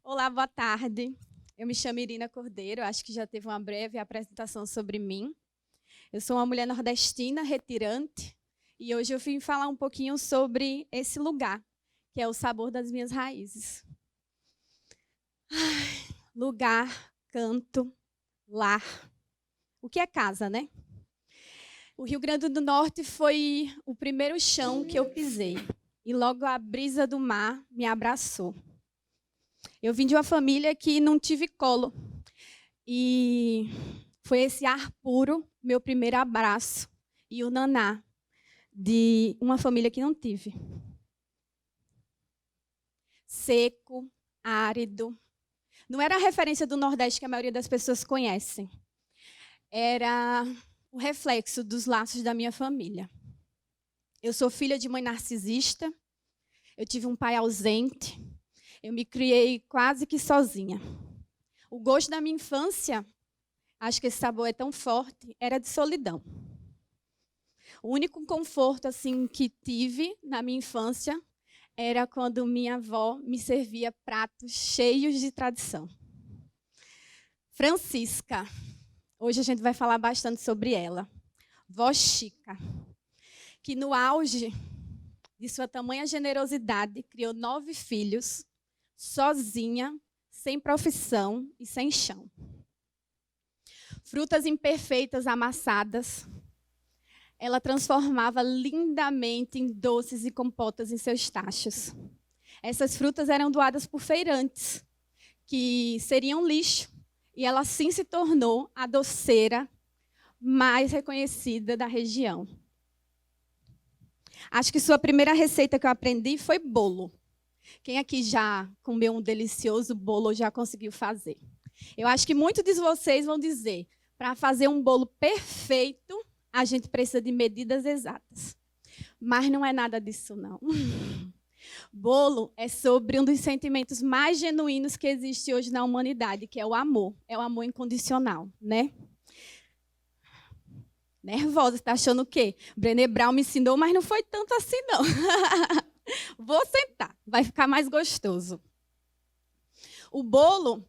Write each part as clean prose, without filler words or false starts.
Olá, boa tarde. Eu me chamo Irina Cordeiro, acho que já teve uma breve apresentação sobre mim. Eu sou uma mulher nordestina, retirante, e hoje eu vim falar um pouquinho sobre esse lugar, que é o sabor das minhas raízes. Lugar, canto, lar. O que é casa, né? O Rio Grande do Norte foi o primeiro chão que eu pisei, e logo a brisa do mar me abraçou. Eu vim de uma família que não tive colo. E foi esse ar puro, meu primeiro abraço. E o naná, de uma família que não tive. Seco, árido. Não era a referência do Nordeste que a maioria das pessoas conhecem. Era o reflexo dos laços da minha família. Eu sou filha de mãe narcisista. Eu tive um pai ausente. Eu me criei quase que sozinha. O gosto da minha infância, acho que esse sabor é tão forte, era de solidão. O único conforto assim que tive na minha infância era quando minha avó me servia pratos cheios de tradição. Francisca, hoje a gente vai falar bastante sobre ela. Vó Chica, que no auge de sua tamanha generosidade criou 9 filhos, sozinha, sem profissão e sem chão. Frutas imperfeitas amassadas, ela transformava lindamente em doces e compotas em seus tachos. Essas frutas eram doadas por feirantes, que seriam lixo, e ela assim se tornou a doceira mais reconhecida da região. Acho que sua primeira receita que eu aprendi foi bolo. Quem aqui já comeu um delicioso bolo ou já conseguiu fazer? Eu acho que muitos de vocês vão dizer, para fazer um bolo perfeito, a gente precisa de medidas exatas. Mas não é nada disso, não. Bolo é sobre um dos sentimentos mais genuínos que existe hoje na humanidade, que é o amor. É o amor incondicional, né? Nervosa, está achando o quê? Brené Brown me ensinou, mas não foi tanto assim, não. Vou sentar, vai ficar mais gostoso. O bolo,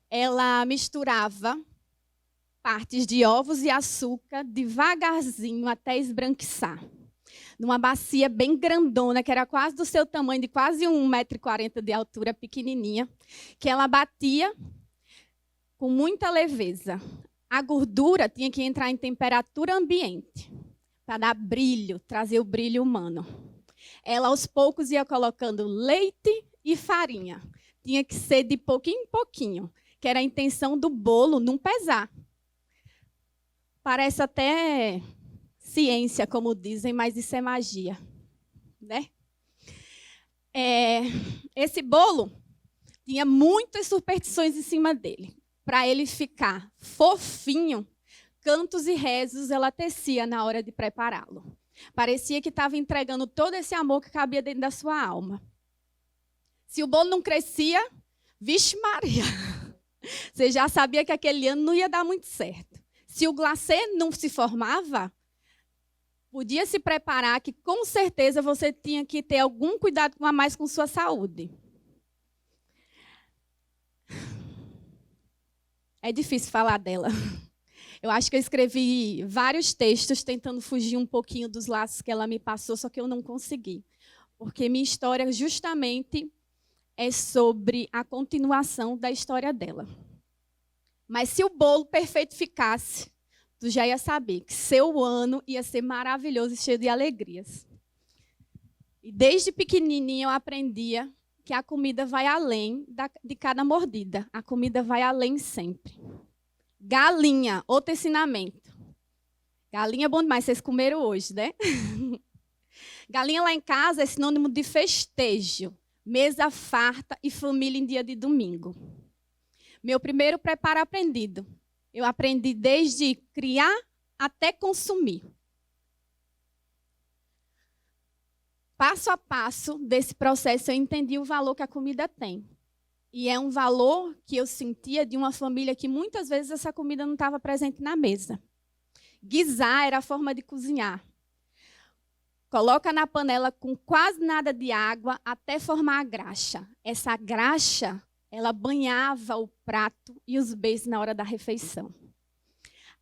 ela misturava partes de ovos e açúcar devagarzinho até esbranquiçar. Numa bacia bem grandona, que era quase do seu tamanho, de quase 1,40 m de altura, pequenininha, que ela batia com muita leveza. A gordura tinha que entrar em temperatura ambiente, para dar brilho, trazer o brilho humano. Ela, aos poucos, ia colocando leite e farinha. Tinha que ser de pouquinho em pouquinho, que era a intenção do bolo não pesar. Parece até ciência, como dizem, mas isso é magia, né? Esse bolo tinha muitas superstições em cima dele. Para ele ficar fofinho, cantos e rezos ela tecia na hora de prepará-lo. Parecia que estava entregando todo esse amor que cabia dentro da sua alma. Se o bolo não crescia, vixe Maria, você já sabia que aquele ano não ia dar muito certo. Se o glacê não se formava, podia se preparar que com certeza você tinha que ter algum cuidado a mais com sua saúde. É difícil falar dela. Eu acho que eu escrevi vários textos tentando fugir um pouquinho dos laços que ela me passou, só que eu não consegui. Porque minha história justamente é sobre a continuação da história dela. Mas se o bolo perfeito ficasse, tu já ia saber que seu ano ia ser maravilhoso e cheio de alegrias. E desde pequenininha eu aprendia que a comida vai além de cada mordida. A comida vai além sempre. Galinha, outro ensinamento. Galinha é bom demais, vocês comeram hoje, né? Galinha lá em casa é sinônimo de festejo, mesa farta e família em dia de domingo. Meu primeiro preparo aprendido. Eu aprendi desde criar até consumir. Passo a passo desse processo eu entendi o valor que a comida tem. E é um valor que eu sentia de uma família que muitas vezes essa comida não estava presente na mesa. Guisar era a forma de cozinhar. Coloca na panela com quase nada de água até formar a graxa. Essa graxa ela banhava o prato e os beijos na hora da refeição.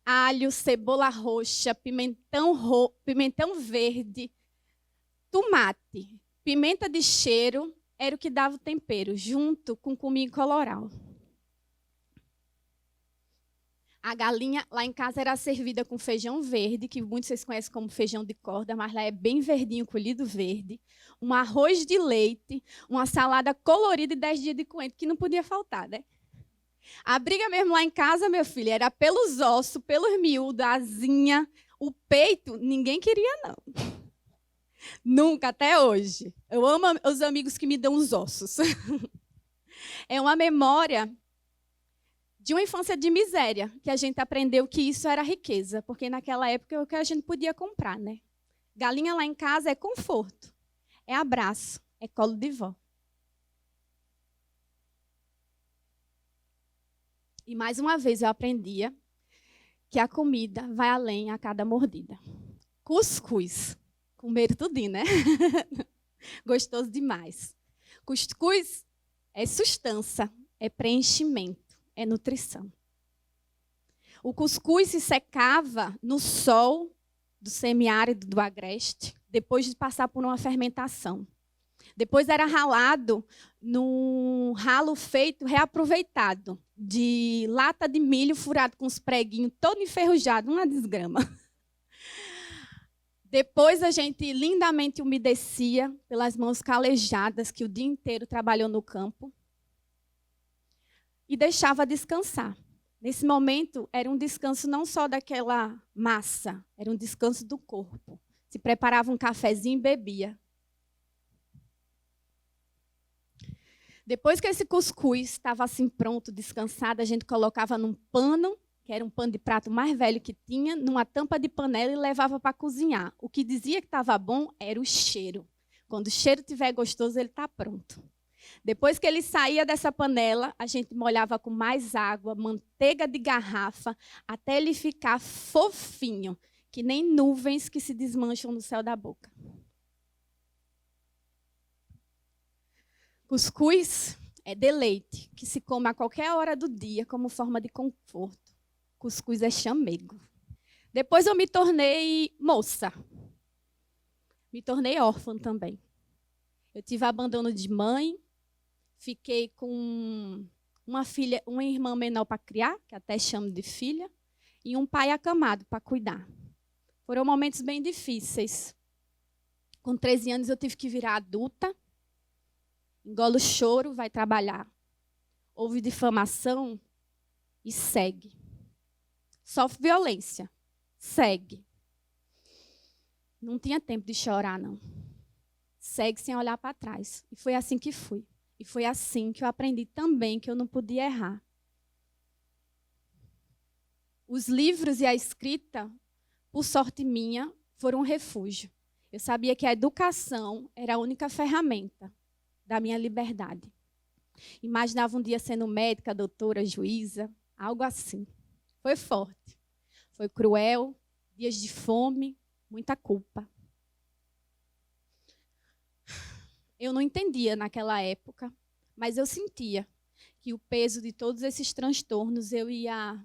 Alho, cebola roxa, pimentão verde, tomate, pimenta de cheiro era o que dava o tempero, junto com cominho colorau. A galinha lá em casa era servida com feijão verde, que muitos vocês conhecem como feijão de corda, mas lá é bem verdinho, colhido verde. Um arroz de leite, uma salada colorida e 10 dias de coentro, que não podia faltar, né? A briga mesmo lá em casa, meu filho, era pelos ossos, pelos miúdos, a asinha, o peito, ninguém queria, não. Nunca, até hoje. Eu amo os amigos que me dão os ossos. É uma memória de uma infância de miséria, que a gente aprendeu que isso era riqueza, porque naquela época é o que a gente podia comprar, né? Galinha lá em casa é conforto, é abraço, é colo de vó. E mais uma vez eu aprendia que a comida vai além a cada mordida. Cuscuz, comer tudinho, né? Gostoso demais. Cuscuz é sustância, é preenchimento. É nutrição. O cuscuz se secava no sol do semiárido do Agreste, depois de passar por uma fermentação. Depois era ralado num ralo feito, reaproveitado, de lata de milho furado com os preguinhos, todo enferrujado, uma desgrama. Depois a gente lindamente umedecia pelas mãos calejadas, que o dia inteiro trabalhou no campo, e deixava descansar. Nesse momento, era um descanso não só daquela massa, era um descanso do corpo. Se preparava um cafezinho e bebia. Depois que esse cuscuz estava assim pronto, descansado, a gente colocava num pano, que era um pano de prato mais velho que tinha, numa tampa de panela e levava para cozinhar. O que dizia que estava bom era o cheiro. Quando o cheiro estiver gostoso, ele está pronto. Depois que ele saía dessa panela, a gente molhava com mais água, manteiga de garrafa, até ele ficar fofinho, que nem nuvens que se desmancham no céu da boca. Cuscuz é deleite, que se come a qualquer hora do dia como forma de conforto. Cuscuz é chamego. Depois eu me tornei moça. Me tornei órfã também. Eu tive abandono de mãe. Fiquei com uma filha, uma irmã menor para criar, que até chamo de filha, e um pai acamado para cuidar. Foram momentos bem difíceis. Com 13 anos eu tive que virar adulta. Engole o choro, vai trabalhar. Houve difamação e segue. Sofre violência, segue. Não tinha tempo de chorar, não. Segue sem olhar para trás. E foi assim que fui. E foi assim que eu aprendi também que eu não podia errar. Os livros e a escrita, por sorte minha, foram um refúgio. Eu sabia que a educação era a única ferramenta da minha liberdade. Imaginava um dia sendo médica, doutora, juíza, algo assim. Foi forte, foi cruel, dias de fome, muita culpa. Eu não entendia naquela época, mas eu sentia que o peso de todos esses transtornos iriam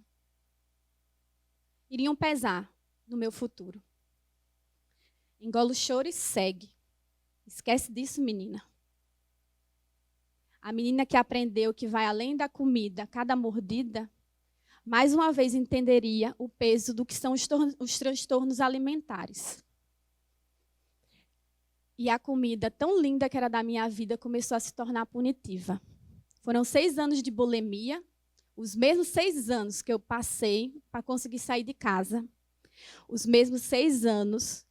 pesar no meu futuro. Engole o choro e segue. Esquece disso, menina. A menina que aprendeu que vai além da comida, cada mordida, mais uma vez entenderia o peso do que são os transtornos alimentares. E a comida tão linda que era da minha vida começou a se tornar punitiva. Foram 6 anos de bulimia, os mesmos 6 anos que eu passei para conseguir sair de casa. Os mesmos 6 anos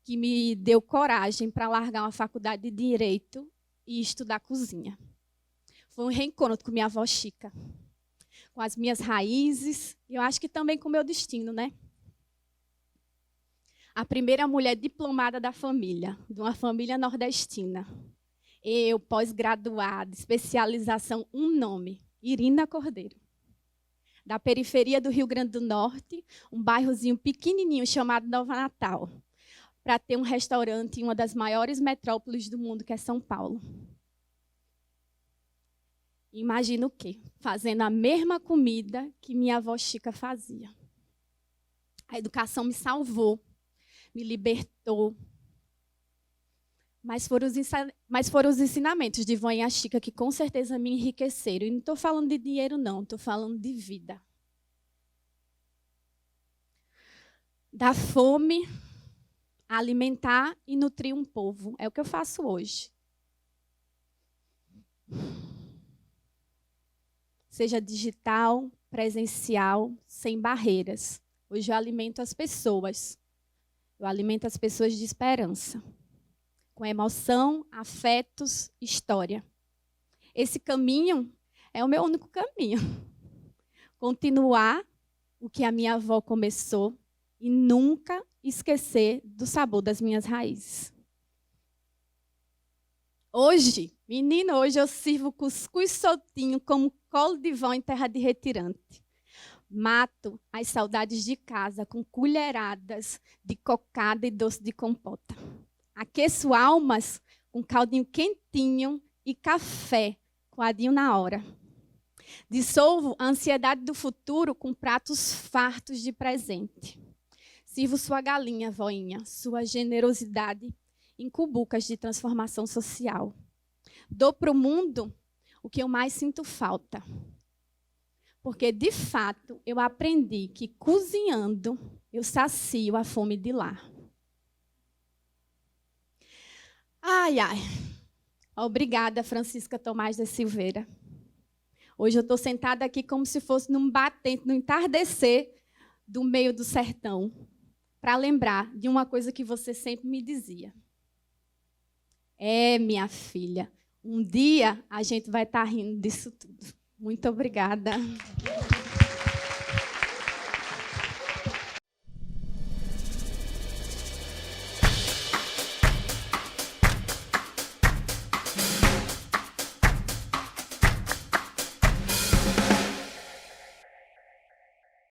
que me deu coragem para largar uma faculdade de Direito e estudar cozinha. Foi um reencontro com minha avó Chica, com as minhas raízes, e eu acho que também com o meu destino, né? A primeira mulher diplomada da família, de uma família nordestina. Eu, pós-graduada, especialização, um nome, Irina Cordeiro. Da periferia do Rio Grande do Norte, um bairrozinho pequenininho chamado Nova Natal, para ter um restaurante em uma das maiores metrópoles do mundo, que é São Paulo. Imagina o quê? Fazendo a mesma comida que minha avó Chica fazia. A educação me salvou, me libertou. Mas foram os ensinamentos de vó Chica que com certeza me enriqueceram. E não estou falando de dinheiro, não. Estou falando de vida. Da fome, alimentar e nutrir um povo. É o que eu faço hoje. Seja digital, presencial, sem barreiras. Hoje eu alimento as pessoas. Eu alimento as pessoas de esperança. Com emoção, afetos, história. Esse caminho é o meu único caminho. Continuar o que a minha avó começou e nunca esquecer do sabor das minhas raízes. Hoje, menina, hoje eu sirvo cuscuz soltinho como colo de vó em terra de retirante. Mato as saudades de casa com colheradas de cocada e doce de compota. Aqueço almas com caldinho quentinho e café coadinho na hora. Dissolvo a ansiedade do futuro com pratos fartos de presente. Sirvo sua galinha, voinha, sua generosidade em cubucas de transformação social. Dou para o mundo o que eu mais sinto falta. Porque, de fato, eu aprendi que cozinhando eu sacio a fome de lá. Ai, ai. Obrigada, Francisca Tomás da Silveira. Hoje eu estou sentada aqui como se fosse num batente, no entardecer do meio do sertão, para lembrar de uma coisa que você sempre me dizia. Minha filha, um dia a gente vai estar rindo disso tudo. Muito obrigada.